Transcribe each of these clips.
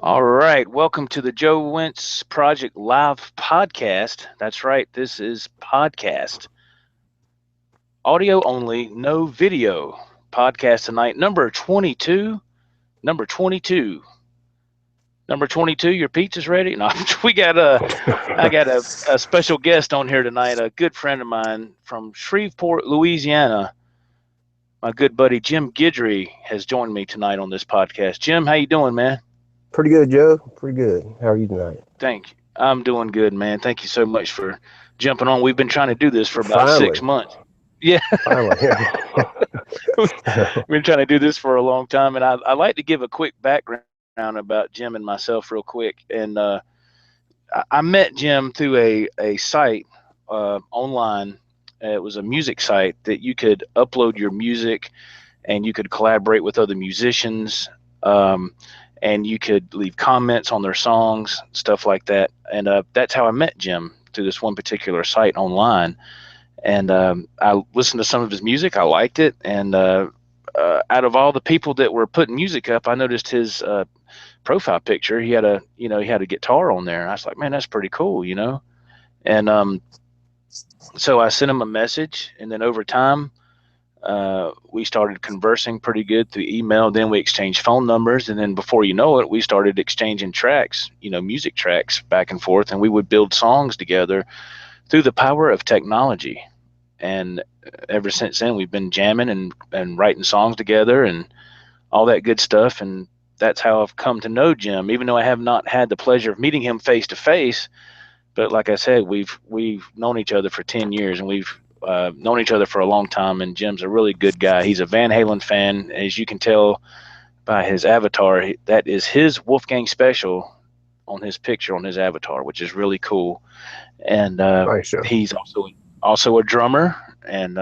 All right, welcome to the Joe Wentz Project Live podcast. That's right, this is podcast. Audio only, no video. Podcast tonight, number 22. Number 22. Number 22, your pizza's ready? No, I got a special guest on here tonight, a good friend of mine from Shreveport, Louisiana. My good buddy Jim Guidry has joined me tonight on this podcast. Jim, how you doing, man? Pretty good, Joe. Pretty good. How are you tonight? Thank you. I'm doing good, man. Thank you so much for jumping on. We've been trying to do this for about Finally, 6 months. Yeah, finally. we've been trying to do this for a long time, and I like to give a quick background about Jim and myself, real quick. And I met Jim through a site online. It was a music site that you could upload your music, and you could collaborate with other musicians. And you could leave comments on their songs, stuff like that. And that's how I met Jim, through this one particular site online. And I listened to some of his music. I liked it. And out of all the people that were putting music up, I noticed his profile picture. He had a guitar on there. And I was like, man, that's pretty cool. And so I sent him a message, and then over time, we started conversing pretty good through email. Then we exchanged phone numbers, and then before you know it, we started exchanging tracks, music tracks back and forth, and we would build songs together through the power of technology. And ever since then, we've been jamming and writing songs together and all that good stuff. And that's how I've come to know Jim, even though I have not had the pleasure of meeting him face to face. But like I said, we've known each other for 10 years, and we've known each other for a long time. And Jim's a really good guy. He's a Van Halen fan, as you can tell by his avatar. That is his Wolfgang Special on his picture on his avatar, which is really cool. And Nice, Joe. he's also a drummer and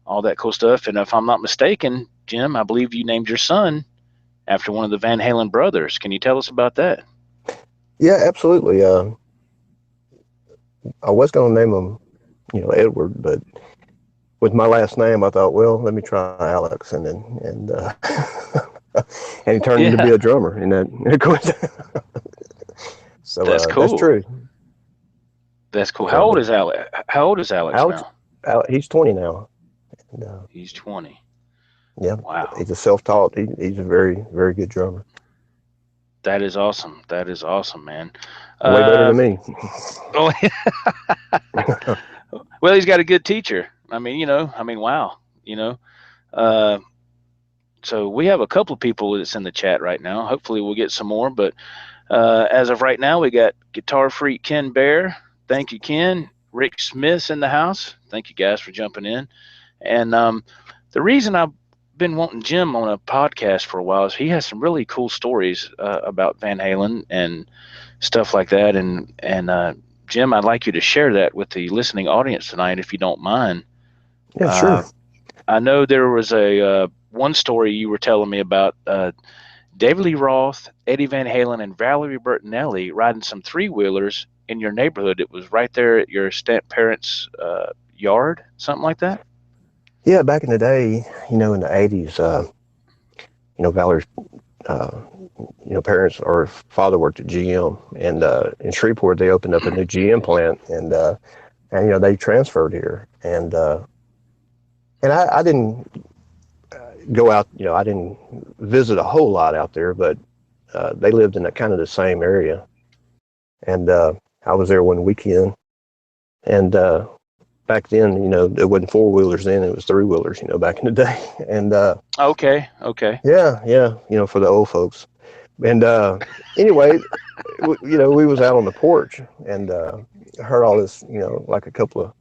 all that cool stuff. And if I'm not mistaken, Jim, I believe you named your son after one of the Van Halen brothers. Can you tell us about that? Yeah, absolutely. I was going to name him, Edward, but with my last name, I thought, well, let me try Alex, and and he turned into Yeah, be a drummer, and that so that's that's cool. true. That's cool. How old So is Alex? How old is Alex Alex, now? He's 20 now, and He's 20. yeah, Wow. he's a self-taught. He's a very, very good drummer. That is awesome. That is awesome, man. Way better Uh, than me. oh, well, he's got a good teacher. Wow. You know, uh, so we have a couple of people that's in the chat right now. Hopefully, we'll get some more. But as of right now, we got Guitar Freak Ken Bear. Thank you, Ken. Rick Smith's in the house. Thank you guys for jumping in. And the reason I've been wanting Jim on a podcast for a while is he has some really cool stories about Van Halen and stuff like that. And Jim, I'd like you to share that with the listening audience tonight, if you don't mind. Yeah, sure. Uh, I know there was a one story you were telling me about David Lee Roth, Eddie Van Halen, and Valerie Bertinelli riding some three wheelers in your neighborhood. It was right there at your step parents' yard, something like that. Yeah, back in the day, in the 80s, Valerie's, uh, parents or father worked at GM, and in Shreveport they opened up a new GM plant, and they transferred here, and I didn't go out, I didn't visit a whole lot out there, but they lived in kind of the same area, and I was there one weekend, and back then, it wasn't four-wheelers then, it was three-wheelers, back in the day. And Okay, okay. yeah, for the old folks. And anyway, we was out on the porch and heard all this, like a couple of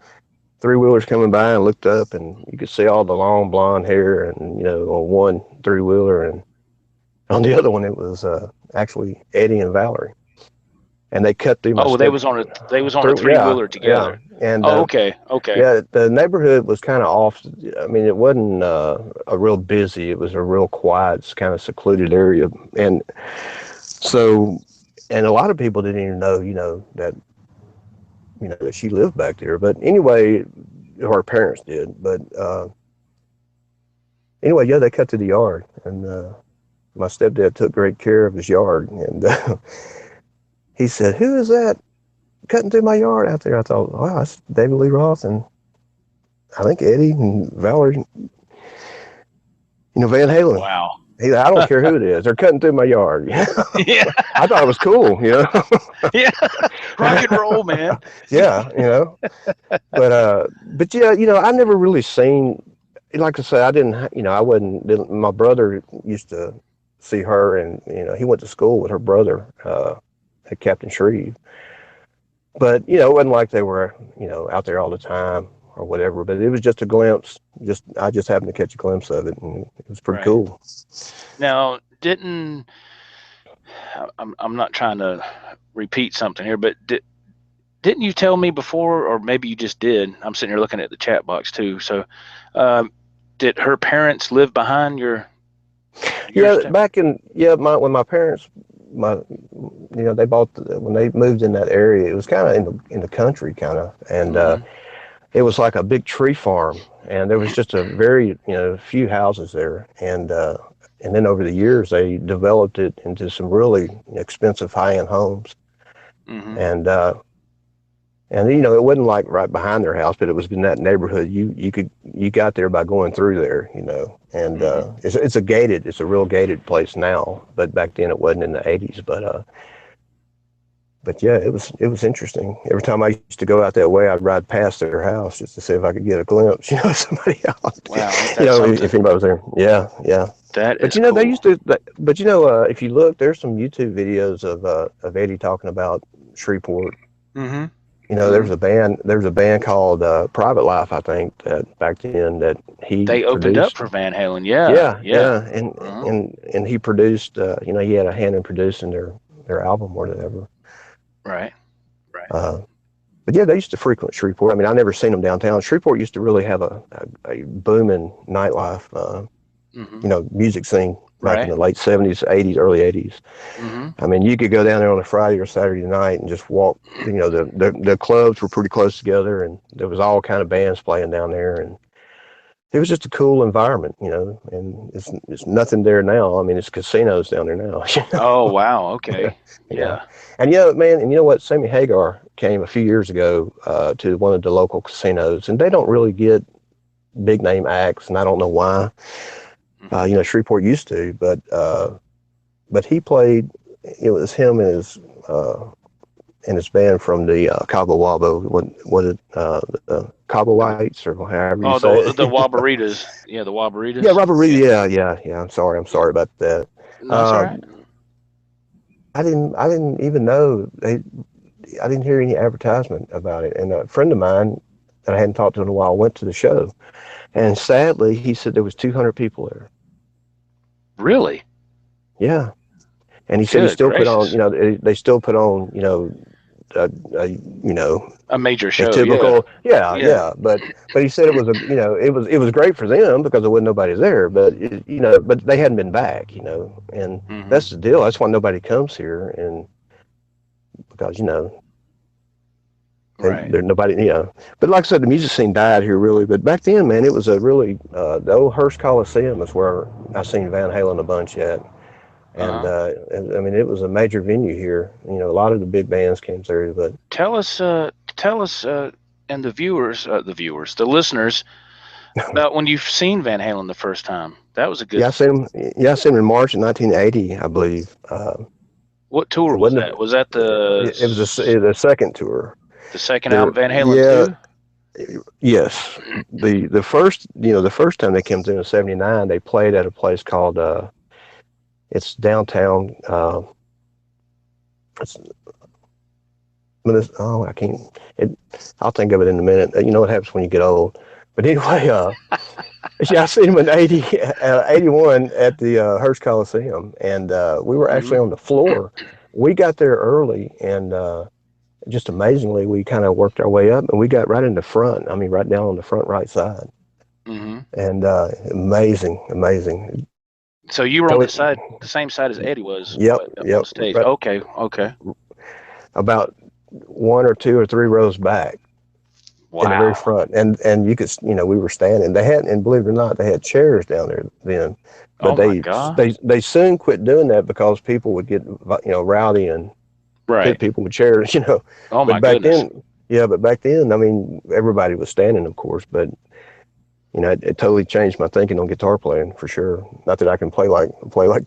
three-wheelers coming by, and looked up, and you could see all the long blonde hair, and, on one three-wheeler, and on the other one, it was actually Eddie and Valerie. And they cut through my Oh, step they was on a through, three yeah, wheeler yeah. together. And Oh, okay, okay. yeah, the neighborhood was kind of off. I mean, it wasn't a real busy. It was a real quiet, kind of secluded area. And so, and a lot of people didn't even know, that she lived back there. But anyway, her parents did. But anyway, yeah, they cut to the yard, and my stepdad took great care of his yard, and he said, "Who is that cutting through my yard out there?" I thought, "Wow, that's David Lee Roth and I think Eddie and Valerie, Van Halen." Wow. I don't care who it is. They're cutting through my yard. Yeah. I thought it was cool. Yeah. Rock and roll, man. Yeah. But yeah, I never really seen, like I said, I didn't, I didn't, my brother used to see her, and, he went to school with her brother, at Captain Shreve. But, it wasn't like they were, out there all the time or whatever, but it was just a glimpse. I just happened to catch a glimpse of it, and it was pretty Right. cool. Now, I'm not trying to repeat something here, but didn't you tell me before, or maybe you just did? I'm sitting here looking at the chat box too. So, did her parents live behind your Yeah, step? when my parents, they when they moved in that area, it was kind of in the country, kind of, and Mm-hmm. it was like a big tree farm, and there was just a very, few houses there, and then over the years they developed it into some really expensive high-end homes, Mm-hmm. and it wasn't like right behind their house, but it was in that neighborhood. You got there by going through there, and Mm-hmm. it's a real gated place now, but back then it wasn't in the '80s. But yeah, it was interesting. Every time I used to go out that way, I'd ride past their house just to see if I could get a glimpse, of somebody else, Wow, ain't that if something? anybody was there. Yeah, yeah. That But is they cool. used to. But if you look, there's some YouTube videos of Eddie talking about Shreveport. Mm-hmm. There Mm-hmm. was a band. There was a band called Private Life, I think, that back then that he They opened up produced. for Van Halen. Yeah, Yeah, yeah. yeah, and Uh-huh. and he produced. He had a hand in producing their album or whatever. Right. Right. Uh, but yeah, they used to frequent Shreveport. I mean, I never seen them downtown. Shreveport used to really have a booming nightlife, Mm-hmm. music scene back in Right. the late '70s, '80s, early '80s. Mm-hmm. I mean, you could go down there on a Friday or Saturday night and just walk. The clubs were pretty close together, and there was all kind of bands playing down there, and it was just a cool environment, And it's nothing there now. I mean, it's casinos down there now. Oh, wow. Okay. Yeah, Yeah. and man, and you know what? Sammy Hagar came a few years ago to one of the local casinos, and they don't really get big name acts, and I don't know why. Mm-hmm. Shreveport used to, but he played. It was him and his band from the Cabo Wabo, the Cabo Whites, or however you Oh, say the it. Wabaritas. Yeah, the Yeah, Wabaritas. Robert Reed. Yeah. Yeah. I'm Yeah. sorry about that. No, that's all Uh, right. I didn't even know I didn't hear any advertisement about it. And a friend of mine that I hadn't talked to in a while went to the show, and sadly, he said there was 200 people there. Really? Yeah, and he said he Good still put on. gracious. They still put on. A, a you know A major a show. Yeah. typical, yeah, Yeah. yeah. But he said it was it was great for them because there wasn't nobody there. But they hadn't been back. And Mm-hmm. that's the deal. That's why nobody comes here, and because Right. there's nobody. But like I said, the music scene died here really. But back then, man, it was a really the old Hearst Coliseum is where I seen Van Halen a bunch at. And, Uh-huh. I mean, it was a major venue here. A lot of the big bands came through. But Tell us, and the listeners, about when you've seen Van Halen the first time. That was a good. yeah, I seen him. Yeah, I seen him in March of 1980, I believe. What tour It was wasn't. that? Was that The second tour. the second There, album, Van Halen yeah, 2? yes. The first time they came through in '79, they played at a place called it's downtown. It's I can't. It, I'll think of it in a minute. You know what happens when you get old. But anyway, yeah, I seen him in 81 at the Hearst Coliseum, and we were actually Mm-hmm. on the floor. We got there early, and just amazingly, we kind of worked our way up, and we got right in the front. I mean, right down on the front right side, Mm-hmm. and amazing, amazing. So you were on So the same side as Eddie was yep, up on yep, stage. right, Okay, okay. about one or two or three rows back. in the very Wow. front, and you could, we were standing. They had, and believe it or not, they had chairs down there then, but Oh my God. they soon quit doing that because people would get, rowdy and hit Right. people with chairs, Oh my But back goodness. then, yeah, but back then, I mean, everybody was standing, of course, but it totally changed my thinking on guitar playing for sure. Not that I can play like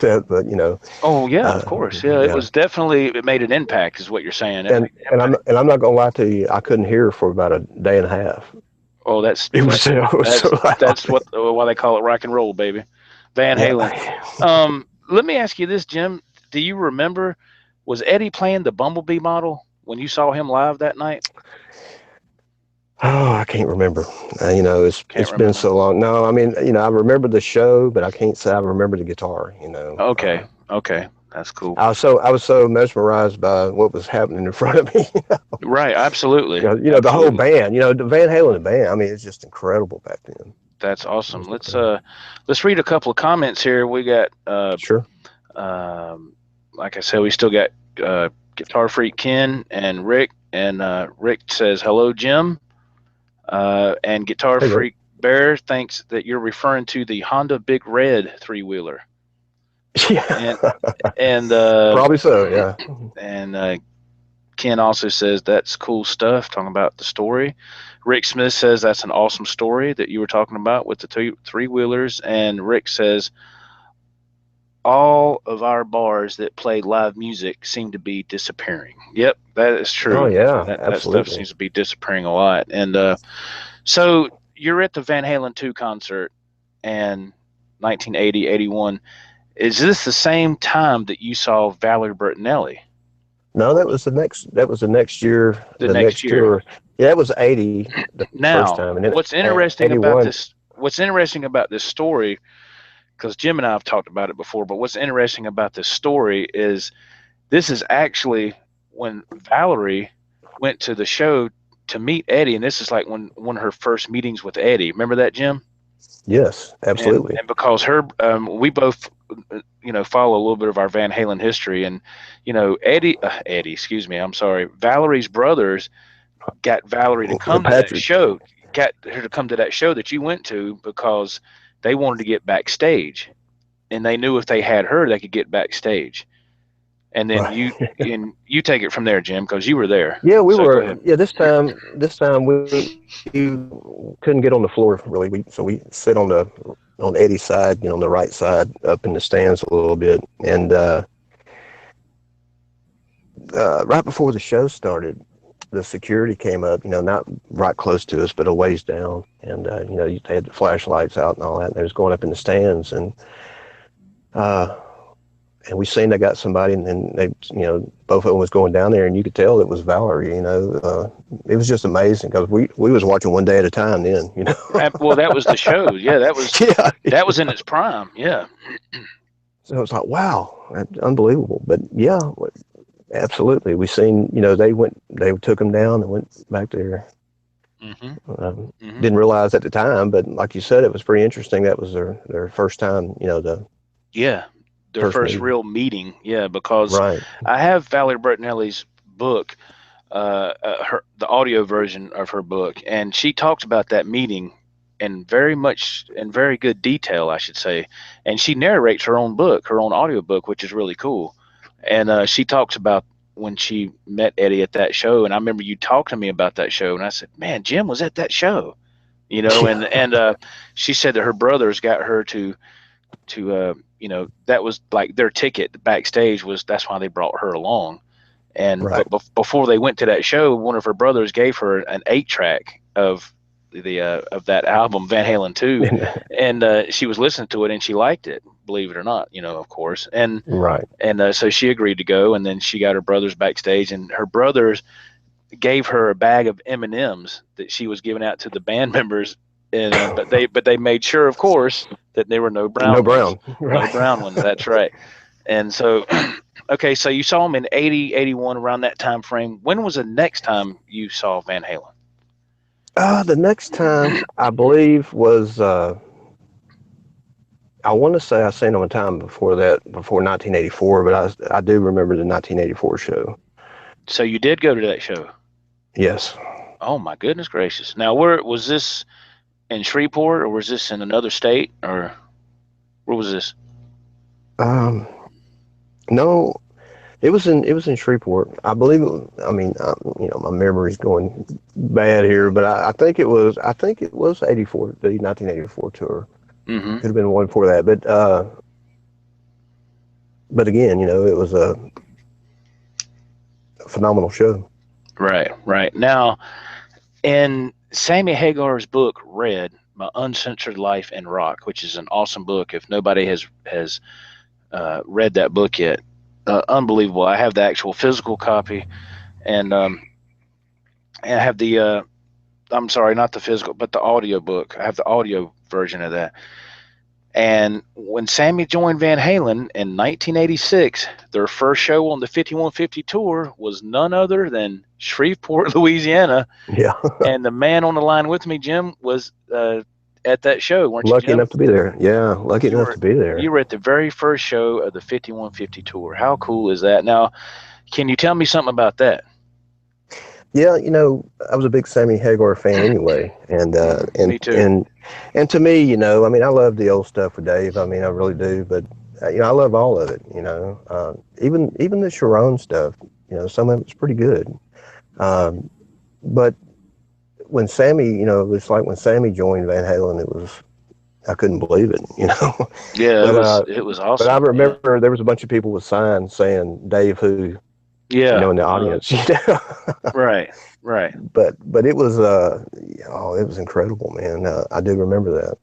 that, but Oh yeah, of uh, course. Yeah, it yeah. was definitely, it made an impact, is what you're saying. It made an I'm impact. not gonna lie to you, I couldn't hear for about a day and a half. Oh, that's It was that's it was so that's loud. what why they call it rock and roll, baby. Van Yeah. Halen. Let me ask you this, Jim. Do you remember, was Eddie playing the Bumblebee model when you saw him live that night? Oh, I can't remember. Can't It's been remember. so long. No, I mean, I remember the show, but I can't say I remember the guitar. Okay. Okay. That's cool. I was so mesmerized by what was happening in front of me. Right. Absolutely. The whole Absolutely. band. The Van Halen band. I mean, it's just incredible back then. That's awesome. Just incredible. Let's read a couple of comments here. We got Sure. um like I said, we still got Guitar Freak Ken and Rick, and Rick says hello, Jim. And Guitar Hey, Rick. Freak Bear thinks that you're referring to the Honda Big Red three wheeler. And Yeah. and Probably so. Yeah. and Ken also says that's cool stuff, talking about the story. Rick Smith says that's an awesome story that you were talking about with the three wheelers. And Rick says all of our bars that play live music seem to be disappearing. Yep, that is Oh true. yeah. That stuff Absolutely. seems to be disappearing a lot. And so you're at the Van Halen 2 concert and 1980, 81. Is this the same time that you saw Valerie Bertinelli? No, Or that was the next year, the the next next year? tour. Yeah, that was 80 the first Now, time, and then what's interesting about this story, because Jim and I have talked about it before, but what's interesting about this story is this is actually when Valerie went to the show to meet Eddie, and this is like one of her first meetings with Eddie. Remember that, Jim? Yes, and absolutely. and because her we both follow a little bit of our Van Halen history, and Eddie, excuse me, I'm sorry, Valerie's brothers got Valerie to The come to that Patrick. show, got her to come to that show that you went to, because they wanted to get backstage, and they knew if they had her they could get backstage. And then Right. you take it from there, Jim, because you were there, Yeah, we so go were. ahead. Yeah, this time we couldn't get on the floor really. We sit on Eddie's side, on the right side, up in the stands a little bit. And right before the show started, the security came up. Not right close to us, but a ways down. And they had the flashlights out and all that. And they was going up in the stands, uh, and we seen they got somebody, and then they, both of them was going down there, and you could tell it was Valerie. It was just amazing because we was watching one day at a time then. Well, that was the show. Yeah, Yeah. that was in its prime. Yeah. So it's like, wow, that's unbelievable. But yeah, absolutely. We seen, they took them down and went back there. Hmm. Hmm. Didn't realize at the time, but like you said, it was pretty interesting. That was their first time, the Yeah, their first first meeting. real meeting. Yeah, because Right. I have Valerie Bertinelli's book, the audio version of her book, and she talks about that meeting in very good detail, I should say. And she narrates her own book, her own audio book, which is really cool. And she talks about when she met Eddie at that show. And I remember you talked to me about that show, and I said, "Man, Jim was at that show." And she said that her brothers got her to that was like their ticket backstage, was that's why they brought her along. And Right. but before they went to that show, one of her brothers gave her an 8 track of that album Van Halen 2, and she was listening to it and she liked it, believe it or not, of course. Right. And so she agreed to go, and then she got her brothers backstage, and her brothers gave her a bag of M&Ms that she was giving out to the band members. And but they made sure, of course, that there were no No brown ones. brown. No Right. brown ones. That's right. And so, okay, so you saw him in 80, 81, around that time frame. When was the next time you saw Van Halen? The next time I believe was I want to say I seen him a time before that, before 1984, but I do remember the 1984 show. So you did go to that show. Yes. Oh my goodness gracious! Now, where was this, in Shreveport, or was this in another state, or where was this? Um, no, it was in Shreveport. I believe I mean, my memory's going bad here, but I think it was 84, the 1984 tour. Mm-hmm. Could have been one before that, but again, it was a phenomenal show. Right, right. Now, in Sammy Hagar's book, Red: My Uncensored Life in Rock, which is an awesome book. If nobody has read that book yet, unbelievable. I have the actual physical copy, and I have the I'm sorry, not the physical, but the audio book. I have the audio version of that. And when Sammy joined Van Halen in 1986, their first show on the 5150 tour was none other than Shreveport, Louisiana. Yeah, And the man on the line with me, Jim, was at that show, weren't you, lucky Jim? enough to be there. Yeah, lucky You enough were to be you there. were at the very first show of the 5150 tour. How cool is that? Now, can you tell me something about that? Yeah, I was a big Sammy Hagar fan anyway, and Me too. and to me, I mean, I love the old stuff with Dave. I mean, I really do, but I love all of it. Even the Sharon stuff. Some of it's pretty good. Um, but when Sammy, it's like when Sammy joined Van Halen, it was I couldn't believe it. Yeah, But it was but I awesome. Yeah. remember there was a bunch of people with signs saying Dave who, Yeah. in the audience. Right. Right. But it was it was incredible, man. I do remember that.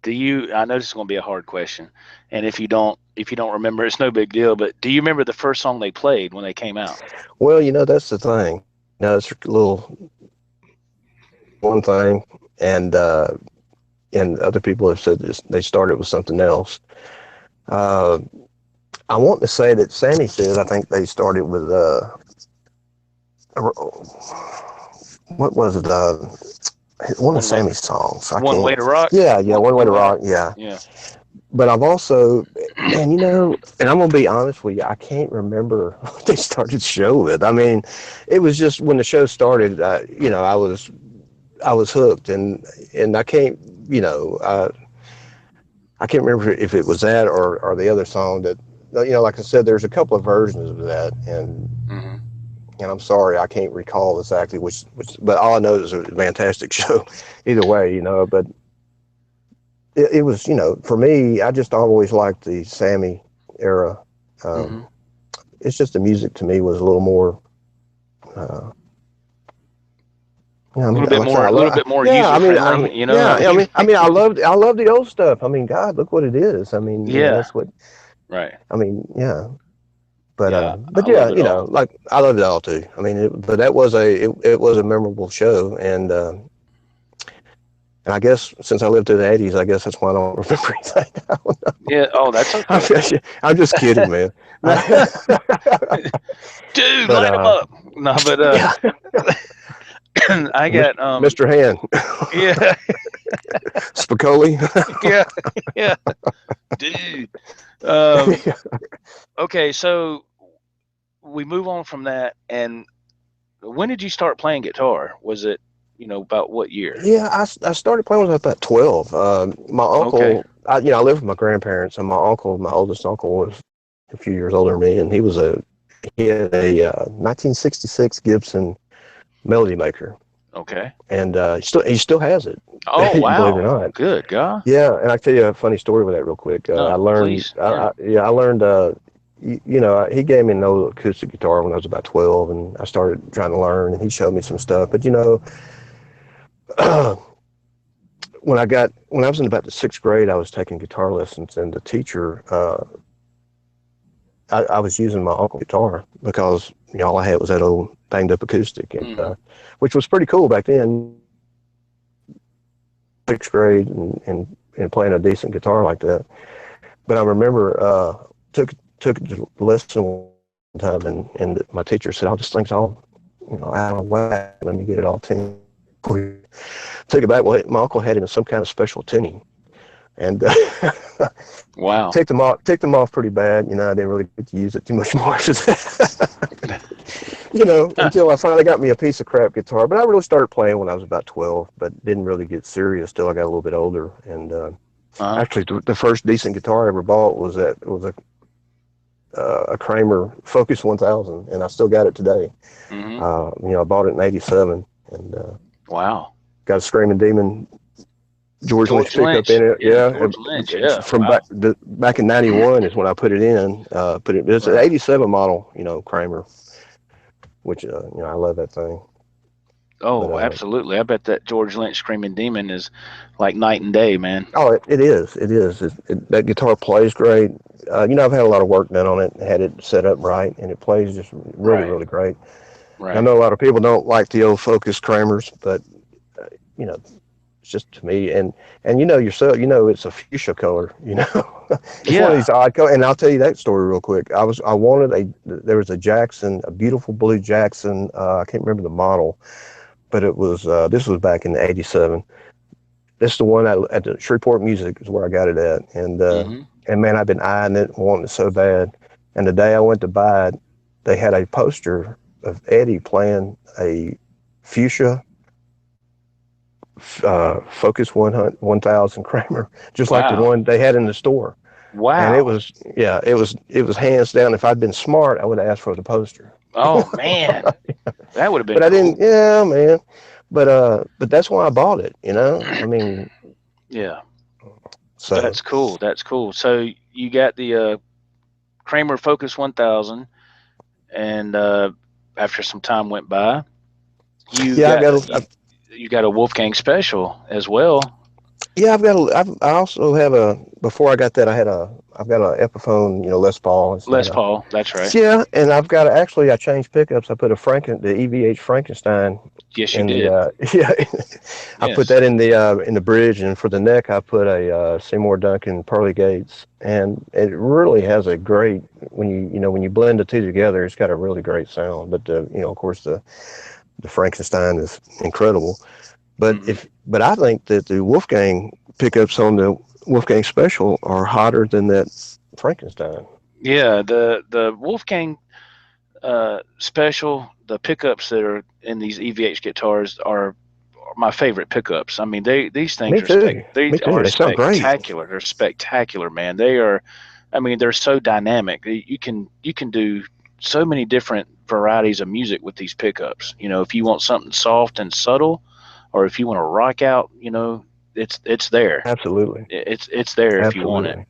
Do you? I know this is going to be a hard question, and if you don't remember, it's no big deal. But do you remember the first song they played when they came out? Well, that's the thing. It's a little one thing, and and other people have said this, they started with something else. Uh, I want to say that Sammy said I think they started with what was it? One of One way, Sammy's songs. I one can't. way to rock. Yeah, One Way One to way to. Rock. Yeah, Yeah. but I've also, and and I'm gonna be honest with you, I can't remember what they started the show with. I mean, it was just when the show started, I was hooked, and I can't, I can't remember if it was that or the other song that, like I said, there's a couple of versions of that, Hmm. and I'm sorry, I can't recall exactly which, but all I know is it was a fantastic show, either way, but it was, for me, I just always liked the Sammy era. Hmm. Um, it's just the music to me was a little more. Uh, yeah, I A mean, little bit like I said, more, a little bit more yeah, user friendly. You know what I yeah, mean? I love the old stuff. I mean, God, look what it is. I mean, Yeah. that's what Right. I mean. Yeah, Yeah. I but yeah, love it all. like I loved it all too. I mean, but that was it was a memorable show, and I guess since I lived through the '80s, I guess that's why I don't remember anything. I don't know. Yeah. Oh, that's okay. I'm just kidding, man. Dude, But light them up. No, but yeah, I got Mr. Hand, yeah, Spicoli. yeah, yeah, dude. Um, okay, so we move on from that, and when did you start playing guitar? Was it, about what year? Yeah, I started playing when I was about 12. My Okay. uncle, I lived with my grandparents, and my oldest uncle, was a few years older than me, and he had a 1966 Gibson Melody Maker, Okay. and he still has it, Oh believe it or wow. not. Good God. Yeah, and I tell you a funny story with that real quick. I No, learned, please. Yeah. I learned, he gave me an old acoustic guitar when I was about 12, and I started trying to learn, and he showed me some stuff, but when I was in about the sixth grade, I was taking guitar lessons, and the teacher, I was using my uncle's guitar because all I had was that old banged up acoustic, and Hmm. which was pretty cool back then. Sixth grade and playing a decent guitar like that. But I remember took the lesson one time, and my teacher said, "Oh, this thing's all out of whack. Let me get it all tuned." Took it back. Well, my uncle had it in some kind of special tuning. and Wow. ticked them off pretty bad. I didn't really get to use it too much more after that. Until I finally got me a piece of crap guitar. But I really started playing when I was about 12, but didn't really get serious till I got a little bit older. And Uh-huh. actually, the first decent guitar I ever bought was a Kramer Focus 1000, and I still got it today. Hmm. I bought it in '87, and Wow. got a Screaming Demon George Lynch George pickup in Lynch. it. Yeah, Yeah, George Lynch. it's Yeah. from Wow. back in '91 is when I put it in. It's an Right. '87 model, Kramer, which I love that thing. But Oh, absolutely. I bet that George Lynch Screaming Demon is like night and day, man. oh, it is. It is. That guitar plays great. I've had a lot of work done on it, had it set up right, and it plays just really, Right. really great. I Right. know a lot of people don't like the old Focus Kramers, but uh, you know, it's just to me, and yourself, it's a fuchsia color. It's one of Yeah. these odd colors. And I'll tell you that story real quick. I wanted there was a Jackson, a beautiful blue Jackson. I can't remember the model, but this was back in '87. This is the one at the Shreveport Music is where I got it at, Hmm. and man, I've been eyeing it, wanting it so bad. And the day I went to buy it, they had a poster of Eddie playing a fuchsia Focus 1000 Kramer, just like the Wow. one they had in the store. And it Wow. was, yeah, it was hands down. If I'd been smart, I would have asked for the poster. Oh man, that would have been But I didn't. cool. Yeah, man. But that's why I bought it. I mean, Yeah, so that's cool. That's cool. So you got the Kramer Focus 1000, and after some time went by, you yeah, got you got a Wolfgang Special as well. I've got I also have before I got that, I've got a Epiphone, Les Paul. It's not Les a, Paul. That's right. yeah, and actually I changed pickups. I put the EVH Frankenstein Yes, you in the did. yeah, I put Yes. that in the bridge, and for the neck I put a Seymour Duncan Pearly Gates, and it really has a great when you blend the two together, it's got a really great sound. But of course the Frankenstein is incredible. Hmm. But I think that the Wolfgang pickups on the Wolfgang Special are hotter than that Frankenstein. Yeah, the Wolfgang Special, the pickups that are in these EVH guitars are my favorite pickups. I mean, these things Me are too. they Me too. are They sound great. spectacular. They're spectacular, man. They are. I mean, they're so dynamic. You can do so many different varieties of music with these pickups. If you want something soft and subtle, or if you want to rock out, it's there. Absolutely. It's there if you want it. Absolutely.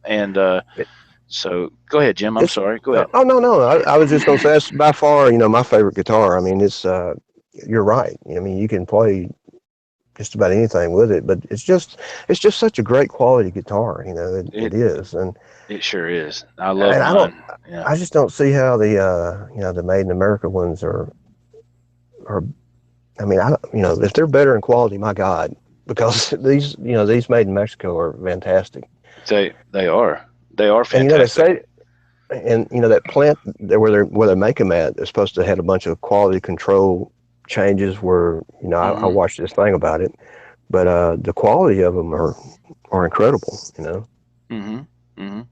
And It, so, go ahead, Jim. I'm it's sorry. Go ahead. oh no, no. I was just gonna say that's by far my favorite guitar. I mean, it's you're right. I mean, you can play just about anything with it, but it's just such a great quality guitar. It It is, and it sure is. I love and mine. Yeah. I just don't see how the Made in America ones are. I mean, if they're better in quality, my God, because these made in Mexico are fantastic. They are. They are And they fantastic. say, and that plant where they make them at is supposed to have a bunch of quality control changes. Where I Mhm. watched this thing about it, but the quality of them are incredible. Mhm. Mhm.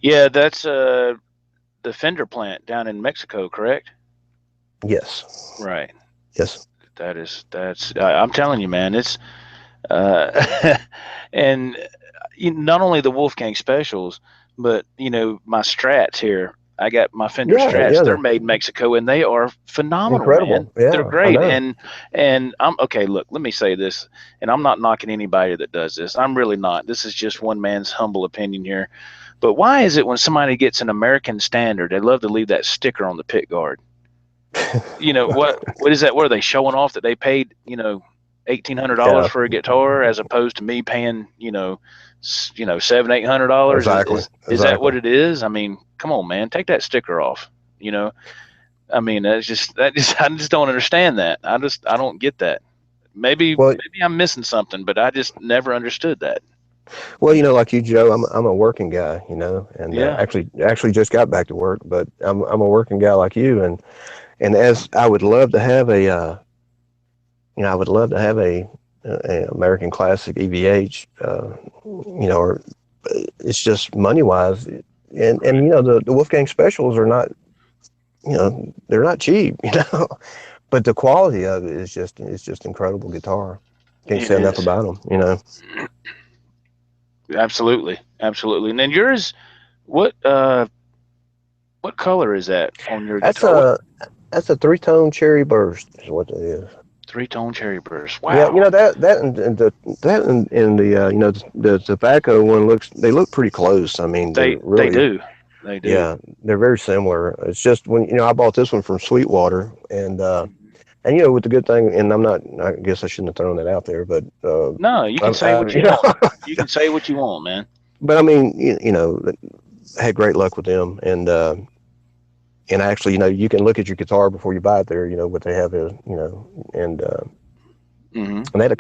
Yeah, that's the Fender plant down in Mexico, correct? Yes, Right. yes, That's I'm telling you, man, it's and not only the Wolfgang specials, but my Strats here. I got my Fender yeah, Strats. yeah. They're They're made in Mexico, and they are phenomenal, man. incredible. They're Yeah, I great, know. and I'm okay. Look, let me say this, and I'm not knocking anybody that does this. I'm really not. This is just one man's humble opinion here. But why is it when somebody gets an American Standard, they love to leave that sticker on the pick guard? What is that? What are they showing off that they paid $1,800 Yeah, for a guitar as opposed to me paying $700-800? exactly, Is that what exactly. it is? I mean, come on, man, take that sticker off. You know, I mean, I just don't understand that. I don't get that. Well, Maybe I'm missing something, but I just never understood that. Well, like you, Joe, I'm a working guy, and Yeah. actually just got back to work, but I'm a working guy like you, and as I would love to have I would love to have American Classic, EVH, or it's just money wise, and the Wolfgang specials are not, they're not cheap, but the quality of it is just incredible guitar. Can't It say enough is. about them. Absolutely, absolutely. And then yours, what what color is that on your That's guitar? What a that's a three-tone cherry burst is what it is. three-tone cherry burst? Yeah, Wow. and the the tobacco one they look pretty close. I mean, they're They really, do. They do. yeah, they're very similar. It's just when I bought this one from Sweetwater, Mhm. and with the good thing, and I guess I shouldn't have thrown that out there, but No, you can say what you want. You can say what you want, man. but I mean, I had great luck with them, and actually, you can look at your guitar before you buy it there. What they have is, and Hmm. and they had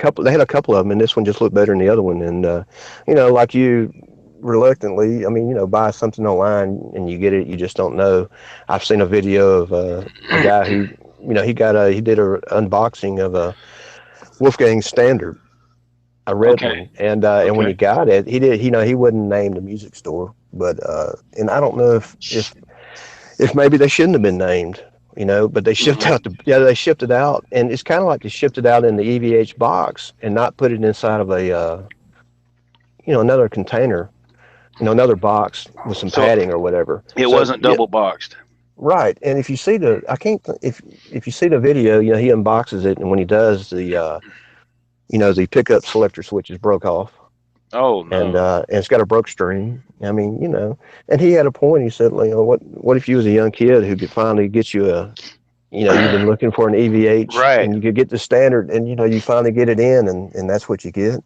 a couple of them, and this one just looked better than the other one. And like you reluctantly, I mean, buy something online and you get it, you just don't know. I've seen a video of a guy who, he did a unboxing of a Wolfgang Standard, a red Okay. one, and when he Okay. got it, he wouldn't name the music store, but and I don't know if maybe they shouldn't have been named, but Hmm. they shipped it out, and it's kind of like they shipped it out in the EVH box and not put it inside of a, another container, another box with some So padding or whatever. it So wasn't yeah, double boxed. right. And if you see I can't, if you see the video, he unboxes it, and when he does, the pickup selector switches broke off, Oh and no. it's got a broke string. I mean, and he had a point. He said, what if you was a young kid who could finally get you you've been looking for an EVH Right. and you could get the standard, and you finally get it in, and that's what you get.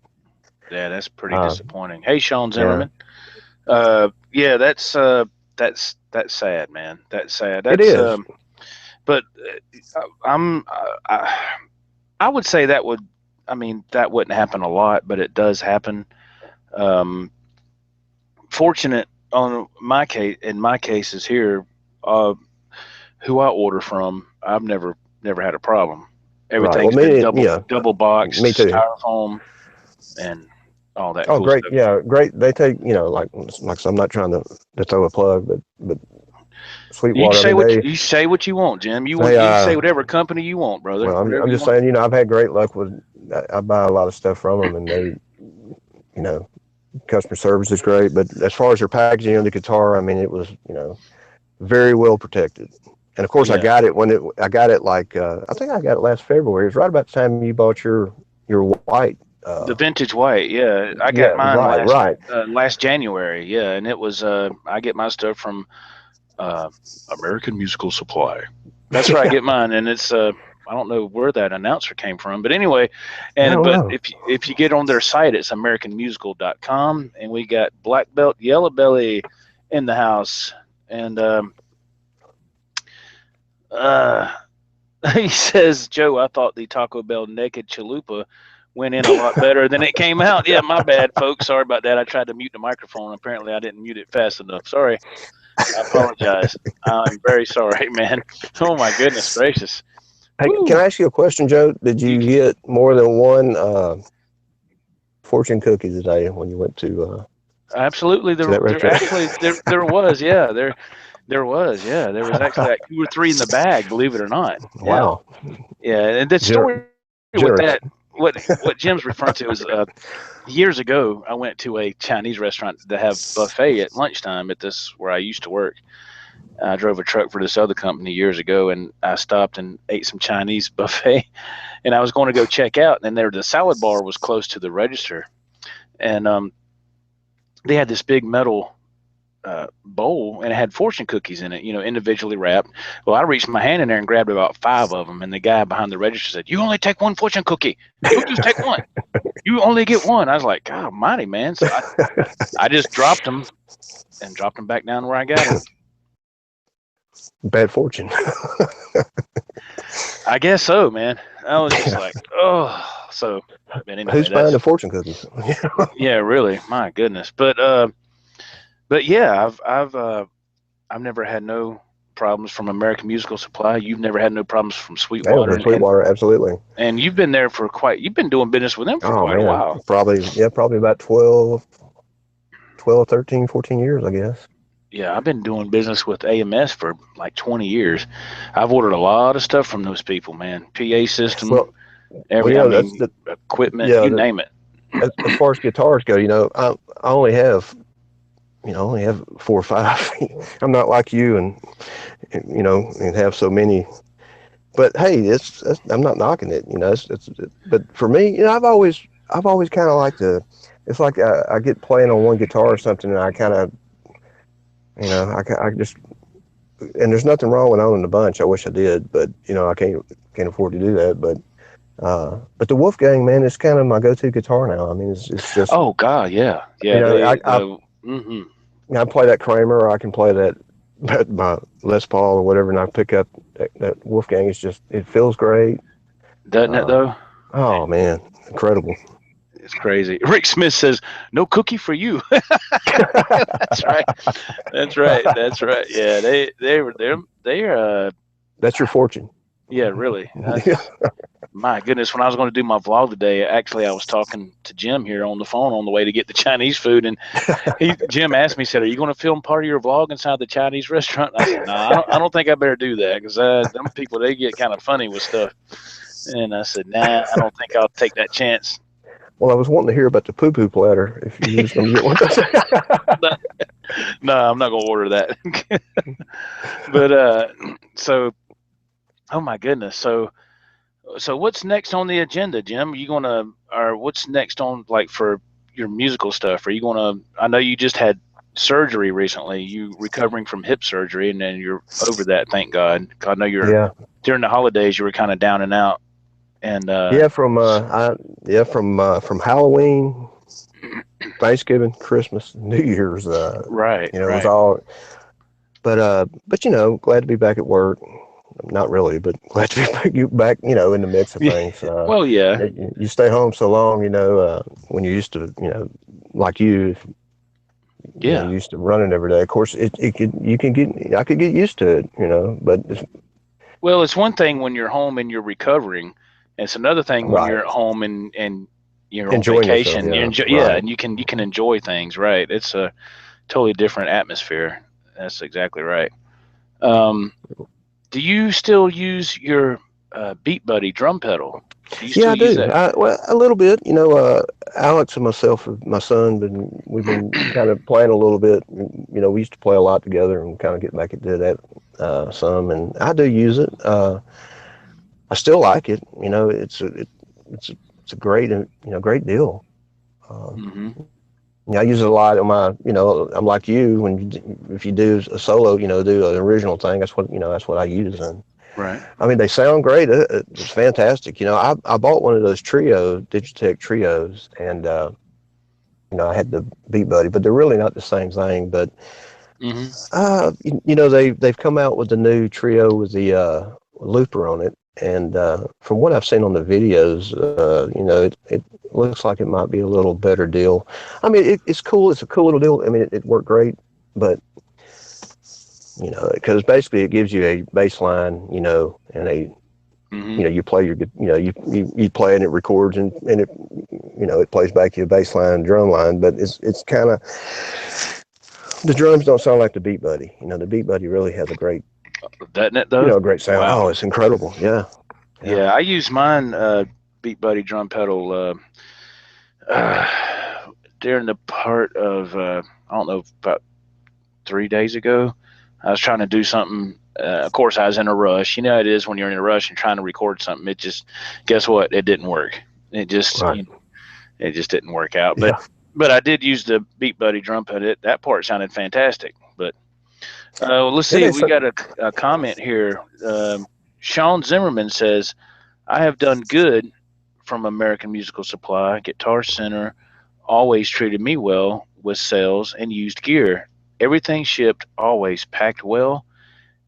Yeah, that's pretty Uh, disappointing. Hey, Sean yeah, Zimmerman. Yeah, that's sad, man. That's sad. it That's is. but I'm I would say that would, I mean, that wouldn't happen a lot, but it does happen. Um, Fortunate on my case, in my cases here, uh, who I order from, I've never had a problem. Right. Well, Everything's been me, yeah, double me boxed, too. styrofoam, and all that Oh, cool great. stuff. Yeah, great. They take, so I'm not trying to throw a plug, but You can Sweetwater. I say mean, you say what you want, Jim. they, You can say whatever company you want, brother. well, Whatever I'm you just want. saying, I've had great luck with. I buy a lot of stuff from them, and they, you know, customer service is great. But as far as their packaging of the guitar, I mean, it was, very well protected. And of course, I Yeah, got it I got it like I think I got it last February. It was right about the time you bought your white. the vintage white. Yeah, I got Yeah, mine right, right. last January. Yeah, and it was I get my stuff from uh, American Musical Supply. That's where I Yeah, get mine, and it's I don't know where that announcer came from, but anyway, I don't but know. if you get on their site, it's americanmusical.com, and we got Black Belt Yellow Belly in the house, and uh, he says, Joe, I thought the Taco Bell naked chalupa went in a lot better than it came out. Yeah, my bad, folks. Sorry about that. I tried to mute the microphone. Apparently, I didn't mute it fast enough. Sorry. I apologize. I'm very sorry, man. Oh my goodness gracious. Hey, can Woo. I ask you a question, Joe? Did You you get more than one fortune cookie today when you went absolutely to that there restaurant? actually there was, yeah. There was, yeah. There was actually like two or three in the bag, believe it or not. Yeah. Wow, Yeah. And the story with generous. that, what Jim's referring to is years ago I went to a Chinese restaurant to have buffet at lunchtime at this where I used to work. I drove a truck for this other company years ago, and I stopped and ate some Chinese buffet. And I was going to go check out, and the salad bar was close to the register, and they had this big metal bowl, and it had fortune cookies in it, individually wrapped. Well, I reached my hand in there and grabbed about five of them, and the guy behind the register said, "You only take one fortune cookie. You just take one. You only get one." I was like, "God mighty, man!" So I just dropped them and dropped them back down where I got them. Bad fortune. I guess so, man. I was just like, oh. So, but anyway, Who's buying the that's fortune cookies? yeah, really, my goodness. But yeah, I've never had no problems from American Musical Supply. You've never had no problems from Yeah, Sweetwater, from Sweetwater, absolutely. and you've been there for you've been doing business with them for Oh quite a man, while. probably about 12, 13, 14 years, I guess. Yeah, I've been doing business with AMS for like 20 years. I've ordered a lot of stuff from those people, man. PA system, Well, well, I that's mean, the equipment, yeah. you name it. As far as guitars go, I only have only have 4 or 5. I'm not like you, and have so many. But hey, I'm not knocking it. But for me, I've always kind of liked to. It's like I get playing on one guitar or something, and I kind of, I just, and there's nothing wrong with owning a bunch. I wish I did, but I can't afford to do that. But the Wolfgang, man, is kind of my go-to guitar now. I mean, it's just, Oh God, yeah, you yeah. know, I, I Mm-hmm. I play that Kramer, or I can play that my Les Paul or whatever, and I pick up that Wolfgang. It feels great. Doesn't it Uh, though? oh man, incredible. It's crazy. Rick Smith says, "No cookie for you." That's right. That's right. That's right. Yeah, they're That's your fortune. yeah, really. Yeah. My goodness, when I was going to do my vlog today, actually, I was talking to Jim here on the phone on the way to get the Chinese food, and Jim asked me, said, "Are you going to film part of your vlog inside the Chinese restaurant?" And I said, "Nah, I don't think I better do that because them people they get kind of funny with stuff." And I said, "Nah, I don't think I'll take that chance." Well, I was wanting to hear about the poo-poo platter. If you was going to get one of those. No, no, I'm not going to order that. But so, oh my goodness, so what's next on the agenda, Jim? Are you gonna, or what's next on like for your musical stuff? Are you gonna? I know you just had surgery recently. You recovering from hip surgery, and then you're over that, thank God. I know you're Yeah, during the holidays you were kind of down and out, and yeah. From Halloween, Thanksgiving, Christmas, New Year's. right, It was right. all. But glad to be back at work. Not really, but glad to be back. In the mix of Yeah. things. Well, yeah, You stay home so long, when you're used to, like yeah. used to running every day. Of course, I could get used to it, but Well, it's one thing when you're home and you're recovering. It's another thing when right, you're at home and you're on enjoying yourself. vacation. You Yeah, enjoy, yeah, right. and you can enjoy things. Right. It's a totally different atmosphere. That's exactly right. Um, do you still use your Beat Buddy drum pedal? Do you Yeah, still I use do. that? Well, a little bit. Alex and myself, my son, we've been kind of playing a little bit. We used to play a lot together and kind of get back into that some, and I do use it. I still like it. It's a great great deal. Um, Mm-hmm. I use it a lot on my. I'm like you when if you do a solo, do an original thing. That's what I use. And Right. I mean, they sound great. It's fantastic. I bought one of those Digitech trios, and I had the Beat Buddy, but they're really not the same thing. But Mm-hmm. they've come out with the new trio with the looper on it, and from what I've seen on the videos, it looks like it might be a little better deal. I mean, it's cool. It's a cool little deal. I mean, it worked great, but because basically it gives you a bass line, and Mm-hmm. you play you play and it records and it plays back to your bass line and drum line, but it's kind of, the drums don't sound like the Beat Buddy. The Beat Buddy really has a great, Doesn't it though? a great sound. Wow. Oh, it's incredible. Yeah. Yeah. Yeah, I use mine Beat Buddy drum pedal during the part of I don't know, about 3 days ago. I was trying to do something. Of course, I was in a rush. You know how it is when you're in a rush and trying to record something. It just, guess what? It didn't work. It just, Right. it just didn't work out. But Yeah. but I did use the Beat Buddy drum pad. That part sounded fantastic. But let's Yeah. see. We got a comment here. Sean Zimmerman says, "I have done good from American Musical Supply. Guitar Center always treated me well with sales and used gear. Everything shipped, always packed well,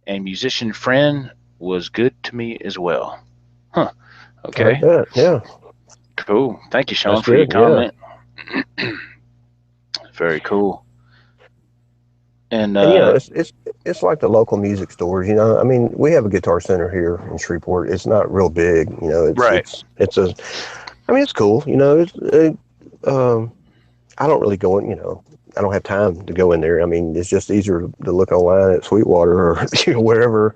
and musician friend was good to me as well." Huh. I Okay. bet. Yeah. Cool. Thank you, That's Sean, for your good. Yeah. comment. Very cool. And And it's like the local music stores. I mean, we have a Guitar Center here in Shreveport. It's not real big. right. It's a. I mean, it's cool. Um, I don't really go in. I don't have time to go in there. I mean, it's just easier to look online at Sweetwater or wherever.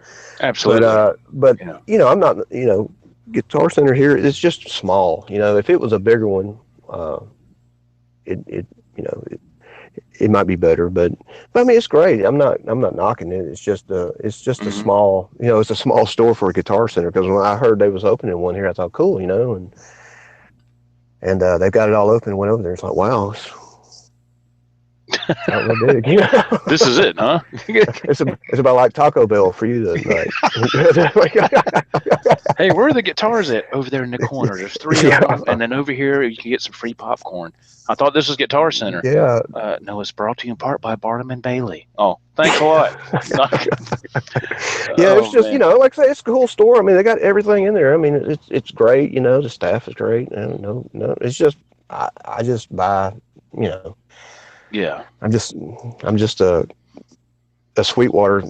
But Absolutely. Yeah. I'm not. Guitar Center here. It's just small. If it was a bigger one, uh, it you know it might be better, but I mean it's great. I'm not knocking it. It's just a Hmm. small it's a small store for a Guitar Center because when I heard they was opening one here, I thought cool, and they've got it all open. And went over there. It's like wow, it's out real big. This is it, huh? It's about like Taco Bell for you tonight. Hey, where are the guitars at? Over there in the corner. There's three of them, Yeah, and then over here you can get some free popcorn. I thought this was Guitar Center. yeah. No, it's brought to you in part by Barnum and Bailey. Oh, thanks a lot. Yeah, it's Oh just man. like I say, it's a cool store. I mean, they got everything in there. I mean, it's great. The staff is great. And no, it's just I just buy. You know, Yeah. I'm just a Sweetwater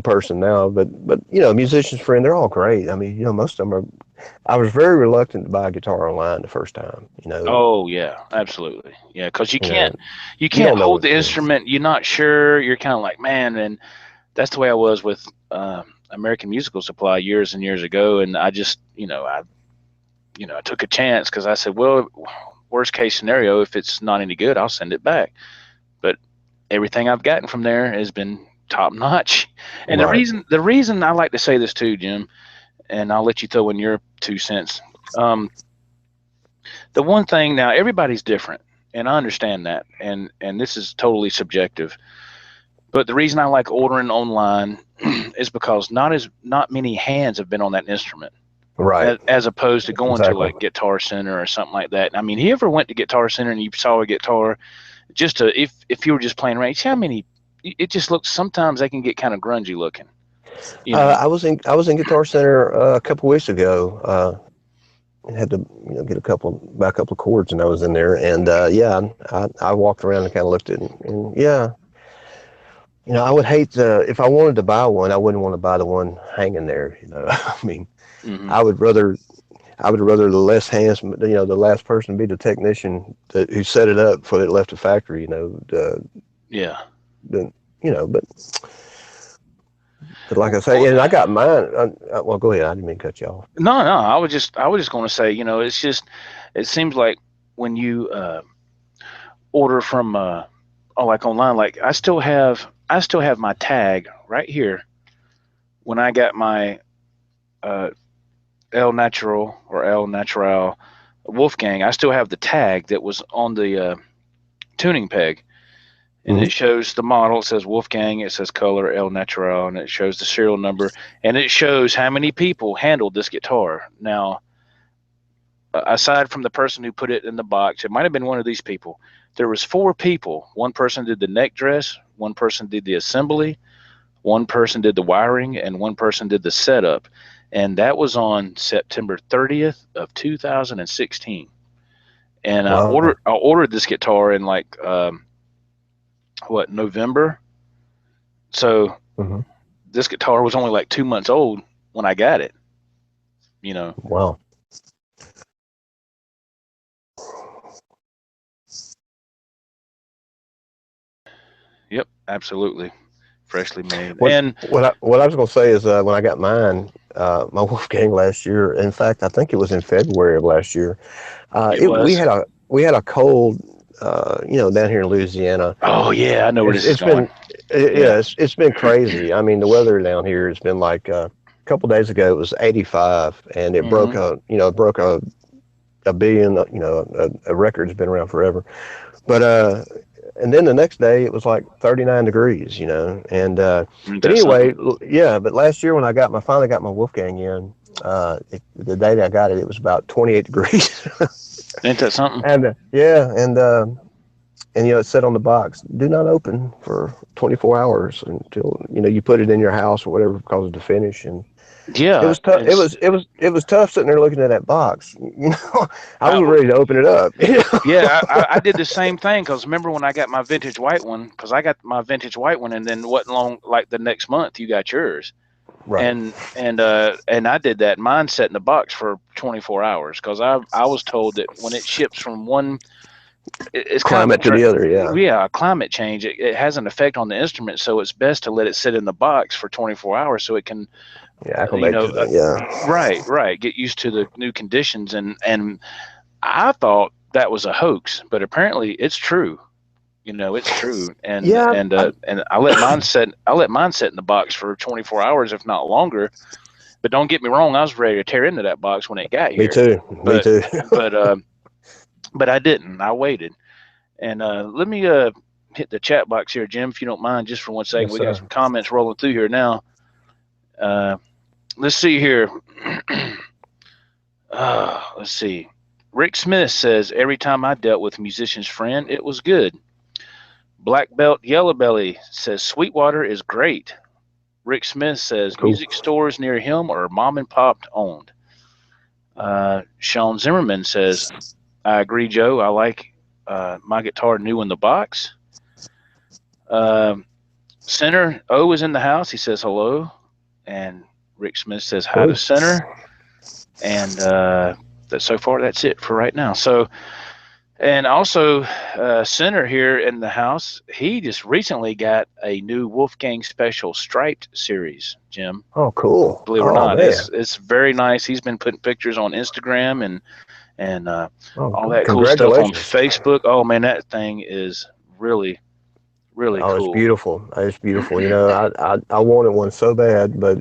person now. But musicians friend, they're all great. I mean, most of them are. I was very reluctant to buy a guitar online the first time. Oh yeah, absolutely. Yeah, because you You can't know, you you can't don't know hold what the it is. instrument. You're not sure. You're kind of like, man, and that's the way I was with American Musical Supply years and years ago. And I just, I took a chance because I said, well, worst case scenario, if it's not any good, I'll send it back. But everything I've gotten from there has been top notch. And the Right. reason the reason I like to say this too, Jim, and I'll let you throw in your 2 cents. Um, the one thing now, everybody's different, and I understand that, and this is totally subjective. But the reason I like ordering online is because not many hands have been on that instrument, Right. as opposed to going to Exactly. like Guitar Center or something like that. I mean, you ever went to Guitar Center and you saw a guitar just to if you were just playing around, see how many? It just looks. Sometimes they can get kind of grungy looking, you know. I was in Guitar Center a couple weeks ago. Had to get buy a couple of chords, and I was in there, and yeah, I walked around and kind of looked at it, and yeah, I would hate to if I wanted to buy one, I wouldn't want to buy the one hanging there. I mean, Hmm. I would rather the less hands, the last person be the technician who set it up before it left the factory. Yeah. The, but like I say, Well, and I got mine. Well, go ahead. I didn't mean to cut you off. no, no. I was just going to say, it's just, it seems like when you order from, like online, like I still have my tag right here when I got my uh, El Natural Wolfgang. I still have the tag that was on the tuning peg, and Hmm. it shows the model. It says Wolfgang. It says color El Natural, and it shows the serial number, and it shows how many people handled this guitar. Now, aside from the person who put it in the box, it might have been one of these people. There was four people. One person did the neck dress, one person did the assembly, one person did the wiring, and one person did the setup. And that was on September 30th of 2016. And I Wow. ordered this guitar in like November. So Hmm. this guitar was only like 2 months old when I got it. You know. Wow. Yep, absolutely, freshly made. What And what I was going to say is when I got mine, my Wolfgang last year. In fact, I think it was in February of last year. it It was. we had a cold, down here in Louisiana. Oh yeah, I know where It's this is it's going. been Yeah. yeah, it's been crazy. I mean, the weather down here has been like a couple days ago it was 85, and it broke Hmm. a billion. A record's been around forever. But and then the next day it was like 39 degrees. And Isn't but that anyway, something? yeah. But last year when finally got my Wolfgang in, the day that I got it, it was about 28 degrees. Ain't that something? And yeah, and And it said on the box, "Do not open for 24 hours until you put it in your house or whatever, cause it to finish." And it Yeah, was tough. It was tough sitting there looking at that box. I was I, ready to open it up. yeah, I did the same thing because remember when I got my vintage white one, because I got my vintage white one, and then wasn't long like the next month you got yours, Right. and I did that. Mine set in the box for 24 hours because I was told that when it ships from one, it's kind of Climate to the other. Yeah. climate change. It has an effect on the instrument, so it's best to let it sit in the box for 24 hours so it can, Yeah. you Acclimate know, to the. Yeah. right, get used to the new conditions. And I thought that was a hoax, but apparently it's true. It's true. And Yeah. and uh, and I let mine set. In the box for 24 hours, if not longer. But don't get me wrong, I was ready to tear into that box when it got Me here. too. Me But too. but but I didn't. I waited. And let me hit the chat box here, Jim, if you don't mind, just for 1 second. Yes, We got sir. some comments rolling through here now. Uh, let's see here. Let's see. Rick Smith says, every time I dealt with musician's friend, it was good. Black Belt Yellow Belly says, Sweetwater is great. Rick Smith says, Cool. music stores near him are mom and pop owned. Sean Zimmerman says, I agree, Joe. I like my guitar new in the box. Center O is in the house. He says hello. And Rick Smith says hi to Cool. Center. And so far, that's it for right now. So, and also, Center here in the house, he just recently got a new Wolfgang Special Striped series, Jim. Oh, cool. Believe it or Oh not, man. it's very nice. He's been putting pictures on Instagram and Oh, all that cool stuff on congratulations. Facebook. Oh man, that thing is really really Oh, it's cool. beautiful. It's beautiful. I wanted one so bad, but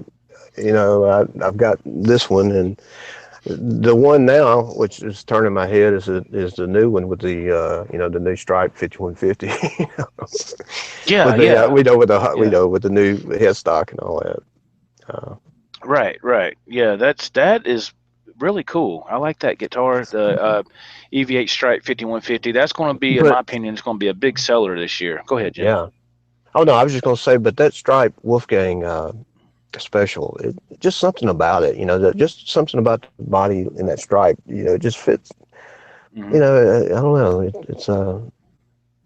I've got this one, and the one now, which is turning my head, is the new one with the the new Stripe 5150. Yeah, With the yeah, we yeah. know with the new headstock and all that. Uh, Right. Yeah, that is really cool. I like that guitar, the EV8 Stripe 5150. That's going to be, in my but opinion, it's going to be a big seller this year. Go ahead, Jim. yeah. Oh no, I was just gonna say, but that Stripe Wolfgang special, just something about it, just something about the body in that stripe, it just fits. Hmm. I don't know.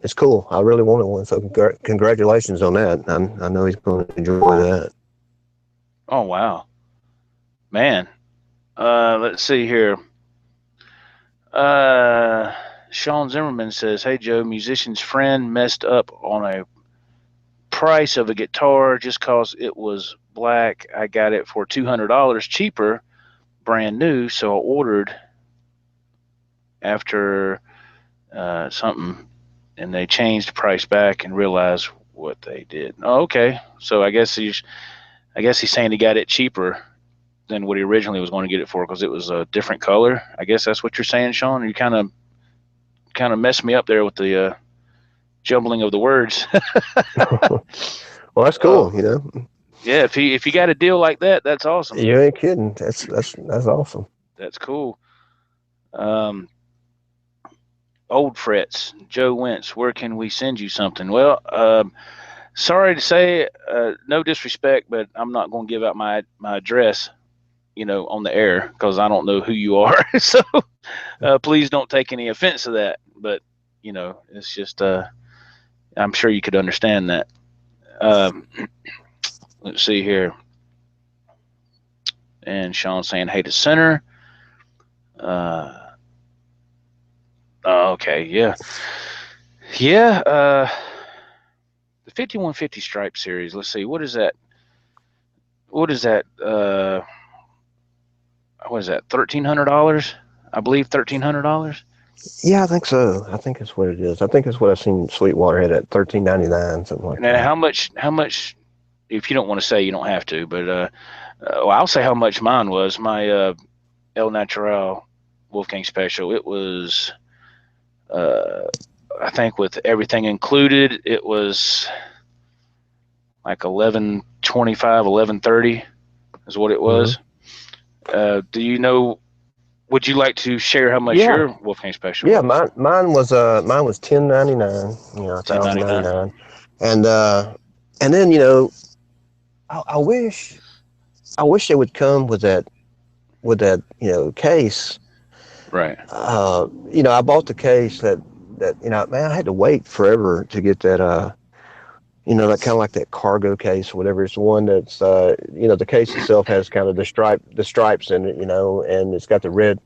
It's cool. I really wanted one, so congratulations on that. I know he's going to enjoy that. Oh wow, man. Let's see here. Uh, Sean Zimmerman says, "Hey Joe, musician's friend messed up on a price of a guitar just cause it was black. I got it for $200 cheaper, brand new. So I ordered after something, and they changed the price back and realized what they did. Oh, okay, so I guess he's saying he got it cheaper than what he originally was going to get it for because it was a different color. I guess that's what you're saying, Sean. You kind of messed me up there with the jumbling of the words. Well, that's Oh, cool. yeah. If you got a deal like that, that's awesome. You ain't kidding. That's awesome. That's cool. Um, Old frets, Joe Wentz. Where can we send you something? Well, sorry to say, no disrespect, but I'm not going to give out my address, on the air because I don't know who you are. So please don't take any offense to that. But it's just I'm sure you could understand that. Um, let's see here. And Sean saying, "Hey to center." Uh, okay, yeah, yeah. The 5150 Stripe series. Let's see, what is that? What is that? What is that? $1,300? I believe $1,300. Yeah, I think so. I think that's what it is. I think that's what I've seen Sweetwater had at 13.99, something like Now, that. how much? How much? If you don't want to say, you don't have to. But well, I'll say how much mine was. My El Natural Wolfgang Special. It was, uh, I think, with everything included, it was like 11.25, 11.30 is what it Hmm. was. Do you know Would you like to share how much Yeah, your Wolfgang special yeah. was? Mine was $10.99. $10.99. $1,099, and then I wish they would come with that case. Right. I bought the case that man, I had to wait forever to get that that kind of like that cargo case or whatever. It's the one that's the case itself has kind of the stripes in it, and it's got the red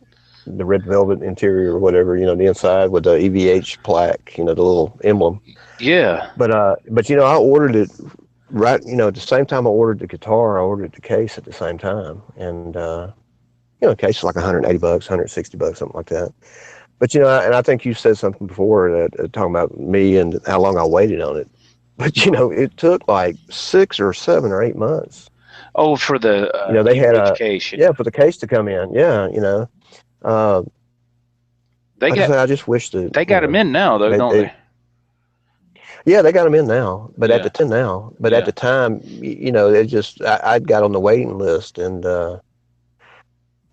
velvet interior or whatever, the inside with the EVH plaque, the little emblem. Yeah. But I ordered it right, at the same time I ordered the guitar, I ordered the case at the same time, and the case is like $180, $160, something like that. But and I think you said something before that talking about me and how long I waited on it. But it took like 6 or 7 or 8 months. Oh, for the They had EVH case. yeah, Yeah. for the case to come in. Yeah, uh, They like I got said, I just wish that they got them in now though, don't they they? yeah, they got them in now, Yeah. but at Yeah. the time, it just I'd got on the waiting list, and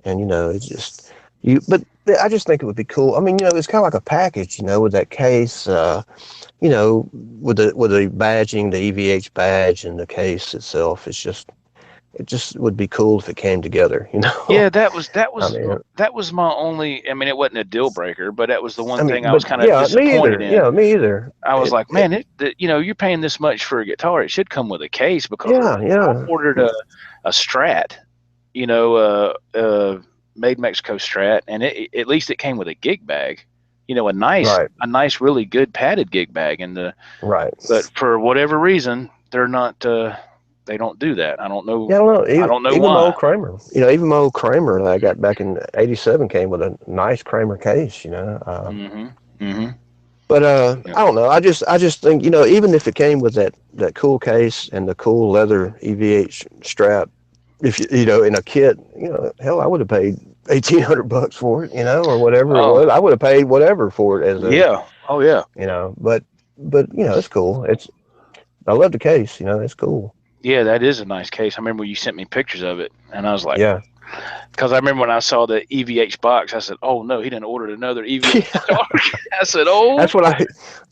it's just but I just think it would be cool. I mean, it's kind of like a package, with that case. With the badging, the EVH badge, and the case itself. It just would be cool if it came together. Yeah, that was that I was mean, that was my only. I mean, it wasn't a deal breaker, but that was the one thing I but was kind of yeah, me disappointed either. in. Yeah, me either. I was It, like, it man, you're paying this much for a guitar. It should come with a case because yeah, I yeah, ordered a Strat, you know, made Mexico Strat, and at least it came with a gig bag, right, a nice, really good padded gig bag. right. But for whatever reason, they're not. They don't do that. Yeah, I don't know. I Even, don't know even my why. old Kramer, even my old Kramer that I got back in '87 came with a nice Kramer case. Mm-hmm. Mm-hmm. But Yeah. I don't know. I just think even if it came with that cool case and the cool leather EVH strap, if in a kit, hell, I would have paid $1,800 for it, or whatever it Oh, was. I would have paid whatever for it as a, yeah. Oh, yeah. but it's cool. I love the case. It's cool. Yeah, that is a nice case. I remember you sent me pictures of it, and I was like, Yeah. because I remember when I saw the EVH box, I said, "Oh no, he didn't order another EVH guitar." I said, "Oh, That's what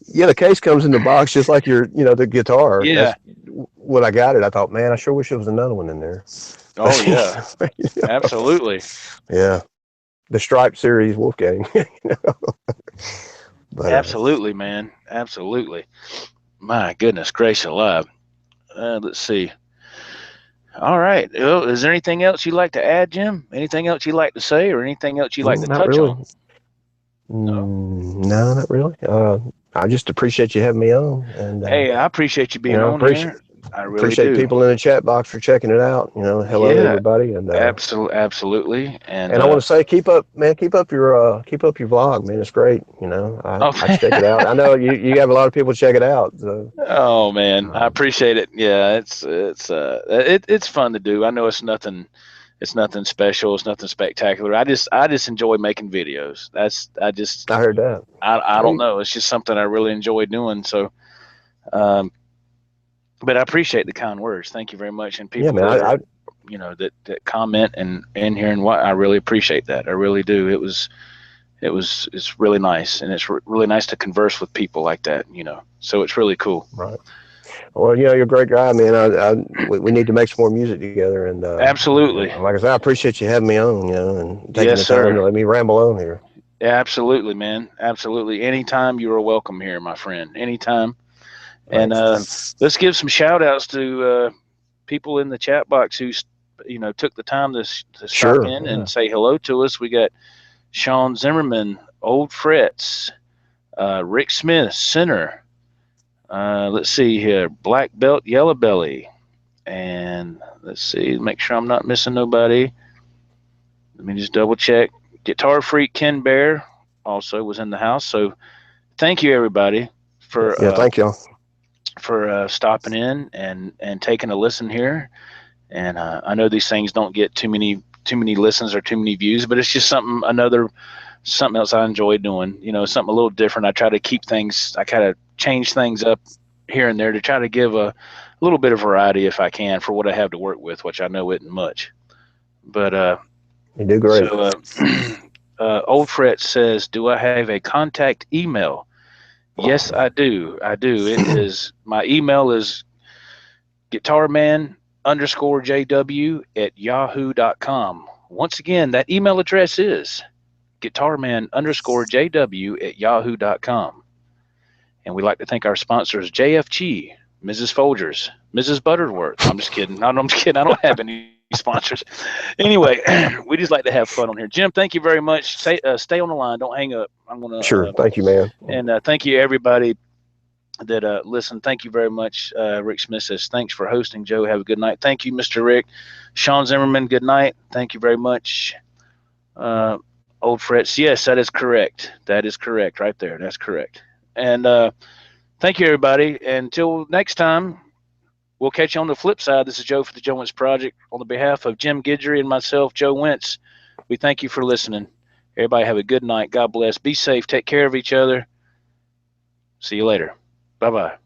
yeah, the case comes in the box just like the guitar. yeah, That's when I got it. I thought, man, I sure wish there was another one in there. oh yeah, absolutely, Yeah, the Stripe Series Wolfgang. But absolutely, man, absolutely." My goodness gracious alive. Let's see. All right. Well, is there anything else you'd like to add, Jim? Anything else you'd like to say, or anything else you'd like to not touch really. on? No. No, not really. I just appreciate you having me on, and Hey, I appreciate you being on appreciate here. I really appreciate do. people in the chat box for checking it out. Hello Yeah, everybody, and absolutely. And I want to say, keep up, man. Keep up your vlog, man. It's great. I check it out. I know you have a lot of people check it out. So, oh man, I um, appreciate it. Yeah, it's fun to do. I know it's nothing special. It's nothing spectacular. I just enjoy making videos. I heard that. I don't Sweet. know. It's just something I really enjoy doing. So, um, but I appreciate the kind words. Thank you very much. And Yeah, people man. that are that comment and in here and what I really appreciate that. I really do. It's really nice, and it's really nice to converse with people like that. So it's really cool. Right. Well, you're a great guy, man. We need to make some more music together, and Absolutely. like I said, I appreciate you having me on, and taking Yes, the time to sir. let me ramble on here. Absolutely, man. Absolutely. Anytime you are welcome here, my friend. Anytime. And Thanks. let's give some shout outs to people in the chat box who, took the time to stop Sure. in Yeah. and say hello to us. We got Sean Zimmerman, Old Fretz, Rick Smith, Center. Let's see here. Black Belt, Yellow Belly. And let's see, make sure I'm not missing nobody. Let me just double check. Guitar Freak Ken Bear also was in the house. So thank you everybody for Yeah. Thank y'all. stopping in and taking a listen here. And I know these things don't get too many listens or too many views, but it's just something else I enjoy doing. Something a little different. I try to keep things. I kind of change things up here and there to try to give a little bit of variety if I can for what I have to work with, which I know isn't much. But You do so great. Old Fret says, do I have a contact email? Yes, I do. I do. It is, my email is guitarman_JW@yahoo.com. Once again, that email address is guitarman_JW@yahoo.com. And we'd like to thank our sponsors, JFG, Mrs. Folgers, Mrs. Butterworth. I'm just kidding. I'm just kidding. I don't have any sponsors. Anyway, we just like to have fun on here. Jim, thank you very much. Stay on the line. Don't hang up. I'm going to. Sure. Thank you, man. And thank you, everybody that listened. Thank you very much. Rick Smith says, thanks for hosting, Joe. Have a good night. Thank you, Mr. Rick. Sean Zimmerman, good night. Thank you very much. Old Fretz, yes, that is correct. That is correct right there. That's correct. And thank you, everybody. Until next time, we'll catch you on the flip side. This is Joe for the Joe Wentz Project. On the behalf of Jim Guidry and myself, Joe Wentz, we thank you for listening. Everybody have a good night. God bless. Be safe. Take care of each other. See you later. Bye-bye.